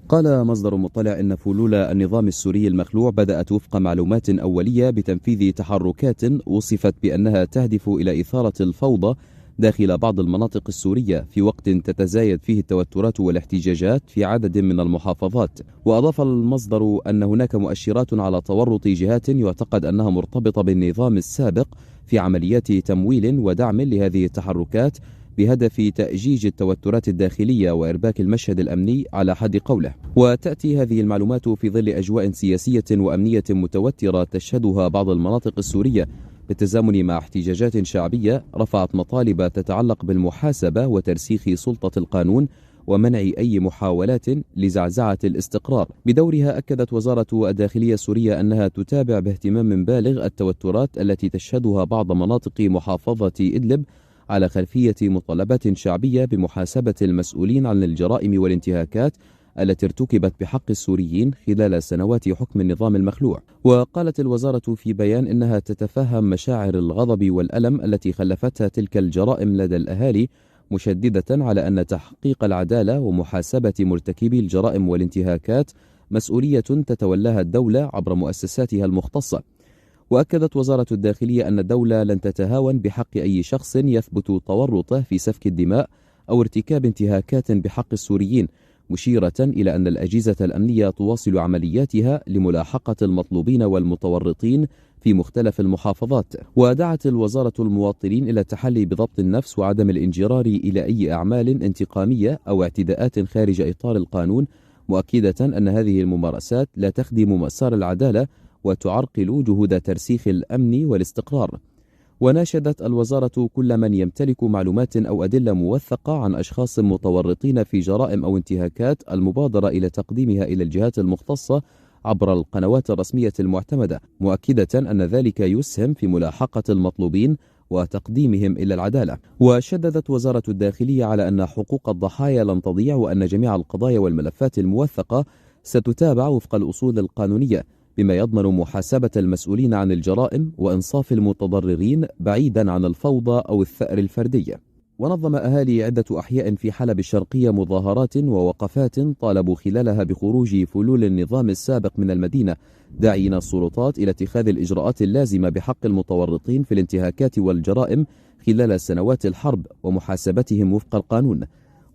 قال مصدر مطلع إن فلول النظام السوري المخلوع بدأت وفق معلومات أولية بتنفيذ تحركات وصفت بأنها تهدف إلى إثارة الفوضى داخل بعض المناطق السورية في وقت تتزايد فيه التوترات والاحتجاجات في عدد من المحافظات. وأضاف المصدر أن هناك مؤشرات على تورط جهات يعتقد أنها مرتبطة بالنظام السابق في عمليات تمويل ودعم لهذه التحركات بهدف تأجيج التوترات الداخلية وإرباك المشهد الأمني على حد قوله. وتأتي هذه المعلومات في ظل أجواء سياسية وأمنية متوترة تشهدها بعض المناطق السورية بالتزامن مع احتجاجات شعبية رفعت مطالب تتعلق بالمحاسبة وترسيخ سلطة القانون ومنع أي محاولات لزعزعة الاستقرار. بدورها أكدت وزارة الداخلية السورية أنها تتابع باهتمام بالغ التوترات التي تشهدها بعض مناطق محافظة إدلب على خلفية مطالبات شعبية بمحاسبة المسؤولين عن الجرائم والانتهاكات التي ارتكبت بحق السوريين خلال سنوات حكم النظام المخلوع. وقالت الوزارة في بيان إنها تتفهم مشاعر الغضب والألم التي خلفتها تلك الجرائم لدى الأهالي، مشددة على أن تحقيق العدالة ومحاسبة مرتكبي الجرائم والانتهاكات مسؤولية تتولاها الدولة عبر مؤسساتها المختصة. وأكدت وزارة الداخلية أن الدولة لن تتهاون بحق أي شخص يثبت تورطه في سفك الدماء أو ارتكاب انتهاكات بحق السوريين، مشيرة إلى أن الأجهزة الأمنية تواصل عملياتها لملاحقة المطلوبين والمتورطين في مختلف المحافظات. ودعت الوزارة المواطنين إلى التحلي بضبط النفس وعدم الانجرار إلى أي أعمال انتقامية أو اعتداءات خارج إطار القانون، مؤكدة أن هذه الممارسات لا تخدم مسار العدالة وتعرقل جهود ترسيخ الأمن والاستقرار. وناشدت الوزارة كل من يمتلك معلومات أو أدلة موثقة عن أشخاص متورطين في جرائم أو انتهاكات المبادرة إلى تقديمها إلى الجهات المختصة عبر القنوات الرسمية المعتمدة، مؤكدة أن ذلك يسهم في ملاحقة المطلوبين وتقديمهم إلى العدالة. وشددت وزارة الداخلية على أن حقوق الضحايا لن تضيع، وأن جميع القضايا والملفات الموثقة ستتابع وفق الأصول القانونية، بما يضمن محاسبة المسؤولين عن الجرائم وإنصاف المتضررين بعيدا عن الفوضى أو الثأر الفردي. ونظم أهالي عدة أحياء في حلب الشرقية مظاهرات ووقفات طالبوا خلالها بخروج فلول النظام السابق من المدينة، داعين السلطات إلى اتخاذ الإجراءات اللازمة بحق المتورطين في الانتهاكات والجرائم خلال سنوات الحرب ومحاسبتهم وفق القانون.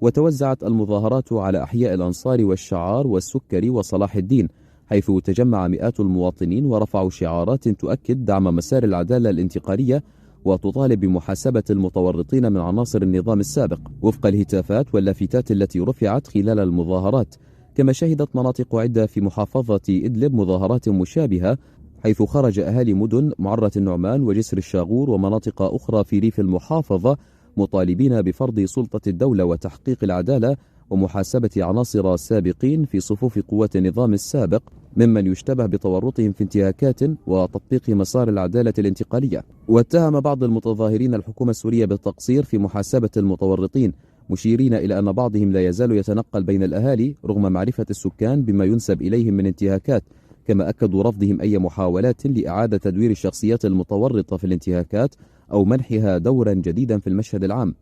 وتوزعت المظاهرات على أحياء الأنصار والشعار والسكري وصلاح الدين، حيث تجمع مئات المواطنين ورفعوا شعارات تؤكد دعم مسار العدالة الانتقالية وتطالب بمحاسبة المتورطين من عناصر النظام السابق وفق الهتافات واللافتات التي رفعت خلال المظاهرات. كما شهدت مناطق عدة في محافظة إدلب مظاهرات مشابهة، حيث خرج أهالي مدن معرة النعمان وجسر الشاغور ومناطق أخرى في ريف المحافظة مطالبين بفرض سلطة الدولة وتحقيق العدالة ومحاسبة عناصر سابقين في صفوف قوات النظام السابق ممن يشتبه بتورطهم في انتهاكات وتطبيق مسار العدالة الانتقالية. واتهم بعض المتظاهرين الحكومة السورية بالتقصير في محاسبة المتورطين، مشيرين إلى أن بعضهم لا يزال يتنقل بين الأهالي رغم معرفة السكان بما ينسب إليهم من انتهاكات. كما أكدوا رفضهم أي محاولات لإعادة تدوير الشخصيات المتورطة في الانتهاكات أو منحها دورا جديدا في المشهد العام.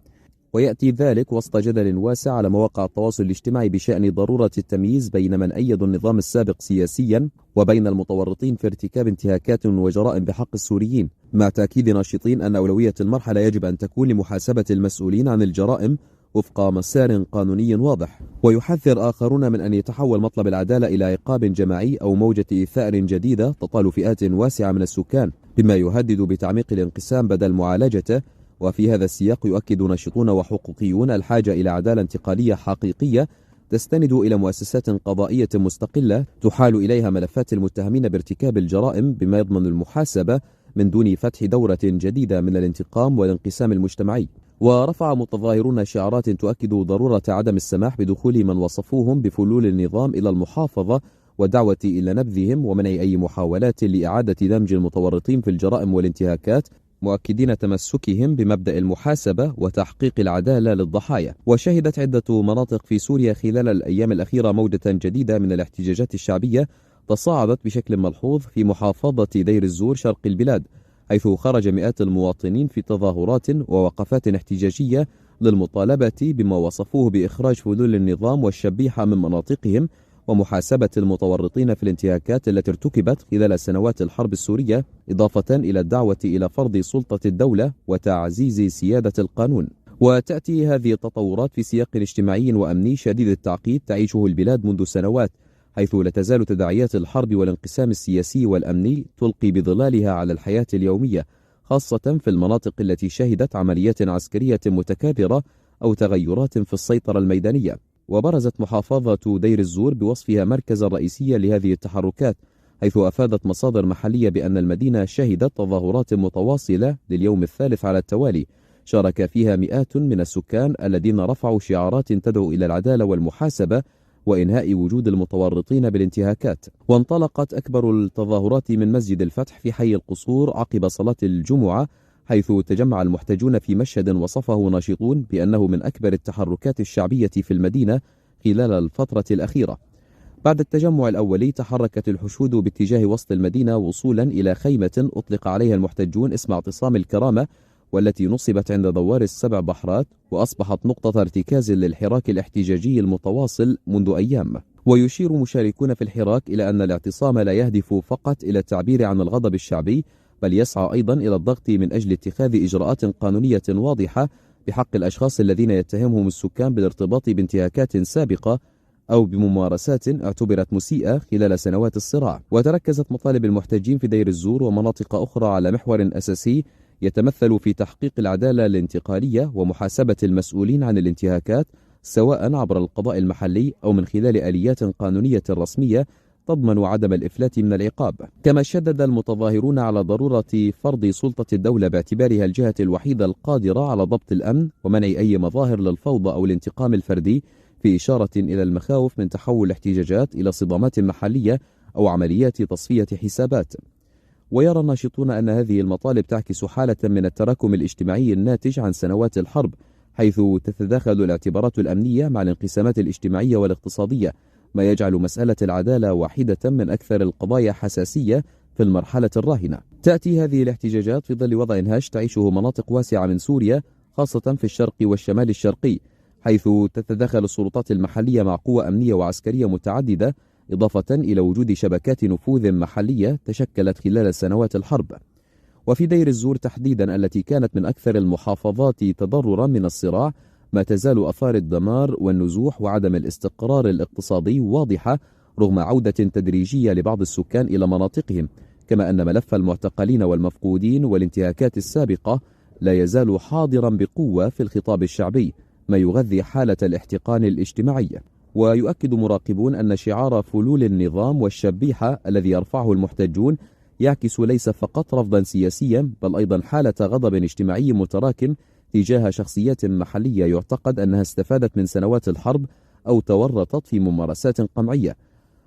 ويأتي ذلك وسط جدل واسع على مواقع التواصل الاجتماعي بشأن ضرورة التمييز بين من أيدوا النظام السابق سياسيا وبين المتورطين في ارتكاب انتهاكات وجرائم بحق السوريين، مع تأكيد ناشطين أن أولوية المرحلة يجب أن تكون لمحاسبة المسؤولين عن الجرائم وفق مسار قانوني واضح. ويحذر آخرون من أن يتحول مطلب العدالة إلى عقاب جماعي أو موجة إيثار جديدة تطال فئات واسعة من السكان، بما يهدد بتعميق الانقسام بدل معالجته. وفي هذا السياق يؤكد ناشطون وحقوقيون الحاجة إلى عدالة انتقالية حقيقية تستند إلى مؤسسات قضائية مستقلة تحال إليها ملفات المتهمين بارتكاب الجرائم بما يضمن المحاسبة من دون فتح دورة جديدة من الانتقام والانقسام المجتمعي. ورفع متظاهرون شعارات تؤكد ضرورة عدم السماح بدخول من وصفوهم بفلول النظام إلى المحافظة والدعوة إلى نبذهم ومنع أي محاولات لإعادة دمج المتورطين في الجرائم والانتهاكات، مؤكدين تمسكهم بمبدأ المحاسبة وتحقيق العدالة للضحايا. وشهدت عدة مناطق في سوريا خلال الأيام الأخيرة موجة جديدة من الاحتجاجات الشعبية تصاعدت بشكل ملحوظ في محافظة دير الزور شرق البلاد، حيث خرج مئات المواطنين في تظاهرات ووقفات احتجاجية للمطالبة بما وصفوه بإخراج فلول النظام والشبيحة من مناطقهم ومحاسبة المتورطين في الانتهاكات التي ارتكبت خلال سنوات الحرب السورية، إضافة إلى الدعوة إلى فرض سلطة الدولة وتعزيز سيادة القانون. وتأتي هذه التطورات في سياق اجتماعي وأمني شديد التعقيد تعيشه البلاد منذ سنوات، حيث لا تزال تداعيات الحرب والانقسام السياسي والأمني تلقي بظلالها على الحياة اليومية، خاصة في المناطق التي شهدت عمليات عسكرية متكررة أو تغيرات في السيطرة الميدانية. وبرزت محافظة دير الزور بوصفها مركزا رئيسيا لهذه التحركات، حيث أفادت مصادر محلية بأن المدينة شهدت تظاهرات متواصلة لليوم الثالث على التوالي، شارك فيها مئات من السكان الذين رفعوا شعارات تدعو إلى العدالة والمحاسبة وإنهاء وجود المتورطين بالانتهاكات. وانطلقت أكبر التظاهرات من مسجد الفتح في حي القصور عقب صلاة الجمعة، حيث تجمع المحتجون في مشهد وصفه ناشطون بأنه من أكبر التحركات الشعبية في المدينة خلال الفترة الأخيرة. بعد التجمع الأولي تحركت الحشود باتجاه وسط المدينة وصولا إلى خيمة أطلق عليها المحتجون اسم اعتصام الكرامة، والتي نصبت عند دوار السبع بحرات، وأصبحت نقطة ارتكاز للحراك الاحتجاجي المتواصل منذ أيام. ويشير مشاركون في الحراك إلى أن الاعتصام لا يهدف فقط إلى التعبير عن الغضب الشعبي، بل يسعى أيضا إلى الضغط من أجل اتخاذ إجراءات قانونية واضحة بحق الأشخاص الذين يتهمهم السكان بالارتباط بانتهاكات سابقة أو بممارسات اعتبرت مسيئة خلال سنوات الصراع. وتركزت مطالب المحتجين في دير الزور ومناطق أخرى على محور أساسي يتمثل في تحقيق العدالة الانتقالية ومحاسبة المسؤولين عن الانتهاكات، سواء عبر القضاء المحلي أو من خلال آليات قانونية رسمية تضمن عدم الإفلات من العقاب. كما شدد المتظاهرون على ضرورة فرض سلطة الدولة باعتبارها الجهة الوحيدة القادرة على ضبط الأمن ومنع أي مظاهر للفوضى أو الانتقام الفردي، في إشارة إلى المخاوف من تحول الاحتجاجات إلى صدامات محلية أو عمليات تصفية حسابات. ويرى الناشطون أن هذه المطالب تعكس حالة من التراكم الاجتماعي الناتج عن سنوات الحرب، حيث تتداخل الاعتبارات الأمنية مع الانقسامات الاجتماعية والاقتصادية، ما يجعل مسألة العدالة واحدة من أكثر القضايا حساسية في المرحلة الراهنة. تأتي هذه الاحتجاجات في ظل وضع هاش تعيشه مناطق واسعة من سوريا، خاصة في الشرق والشمال الشرقي، حيث تتداخل السلطات المحلية مع قوى أمنية وعسكرية متعددة، إضافة إلى وجود شبكات نفوذ محلية تشكلت خلال سنوات الحرب. وفي دير الزور تحديدا التي كانت من أكثر المحافظات تضررا من الصراع، ما تزال آثار الدمار والنزوح وعدم الاستقرار الاقتصادي واضحة رغم عودة تدريجية لبعض السكان إلى مناطقهم، كما أن ملف المعتقلين والمفقودين والانتهاكات السابقة لا يزال حاضرا بقوة في الخطاب الشعبي، ما يغذي حالة الاحتقان الاجتماعي. ويؤكد مراقبون أن شعار فلول النظام والشبيحة الذي يرفعه المحتجون يعكس ليس فقط رفضا سياسيا، بل أيضا حالة غضب اجتماعي متراكم تجاه شخصيات محلية يعتقد أنها استفادت من سنوات الحرب أو تورطت في ممارسات قمعية.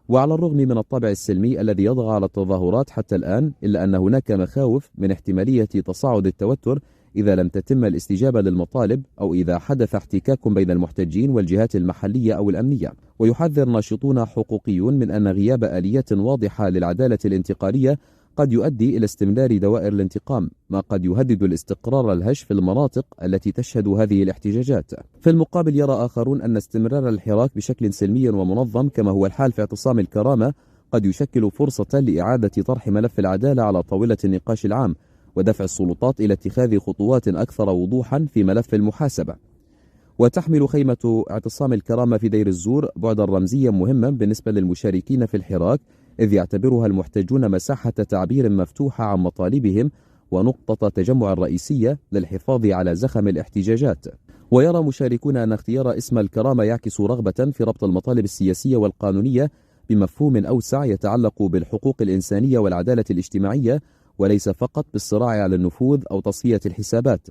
وعلى الرغم من الطابع السلمي الذي يضغى على التظاهرات حتى الآن، إلا أن هناك مخاوف من احتمالية تصاعد التوتر إذا لم تتم الاستجابة للمطالب أو إذا حدث احتكاك بين المحتجين والجهات المحلية أو الأمنية. ويحذر ناشطون حقوقيون من أن غياب آليات واضحة للعدالة الانتقالية قد يؤدي إلى استمرار دوائر الانتقام، ما قد يهدد الاستقرار الهش في المناطق التي تشهد هذه الاحتجاجات. في المقابل يرى آخرون أن استمرار الحراك بشكل سلمي ومنظم كما هو الحال في اعتصام الكرامة قد يشكل فرصة لإعادة طرح ملف العدالة على طاولة النقاش العام، ودفع السلطات إلى اتخاذ خطوات أكثر وضوحا في ملف المحاسبة. وتحمل خيمة اعتصام الكرامة في دير الزور بعدا رمزيا مهما بالنسبة للمشاركين في الحراك، إذ يعتبرها المحتجون مساحة تعبير مفتوحة عن مطالبهم ونقطة تجمع رئيسية للحفاظ على زخم الاحتجاجات. ويرى مشاركون أن اختيار اسم الكرامة يعكس رغبة في ربط المطالب السياسية والقانونية بمفهوم أوسع يتعلق بالحقوق الإنسانية والعدالة الاجتماعية، وليس فقط بالصراع على النفوذ أو تصفية الحسابات.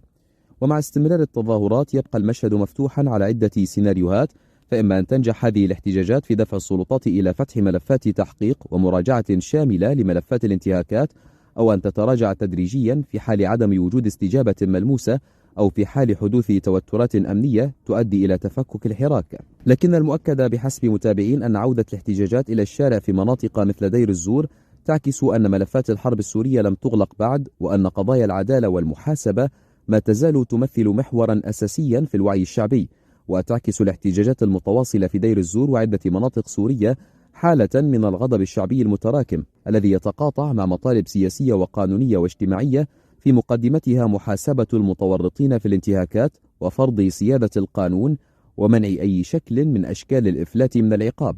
ومع استمرار التظاهرات يبقى المشهد مفتوحا على عدة سيناريوهات، فإما أن تنجح هذه الاحتجاجات في دفع السلطات إلى فتح ملفات تحقيق ومراجعة شاملة لملفات الانتهاكات، أو أن تتراجع تدريجيا في حال عدم وجود استجابة ملموسة، أو في حال حدوث توترات أمنية تؤدي إلى تفكك الحراك. لكن المؤكد بحسب متابعين أن عودة الاحتجاجات إلى الشارع في مناطق مثل دير الزور تعكس أن ملفات الحرب السورية لم تغلق بعد، وأن قضايا العدالة والمحاسبة ما تزال تمثل محورا أساسيا في الوعي الشعبي. وتعكس الاحتجاجات المتواصلة في دير الزور وعدة مناطق سورية حالة من الغضب الشعبي المتراكم الذي يتقاطع مع مطالب سياسية وقانونية واجتماعية في مقدمتها محاسبة المتورطين في الانتهاكات وفرض سيادة القانون ومنع أي شكل من أشكال الإفلات من العقاب.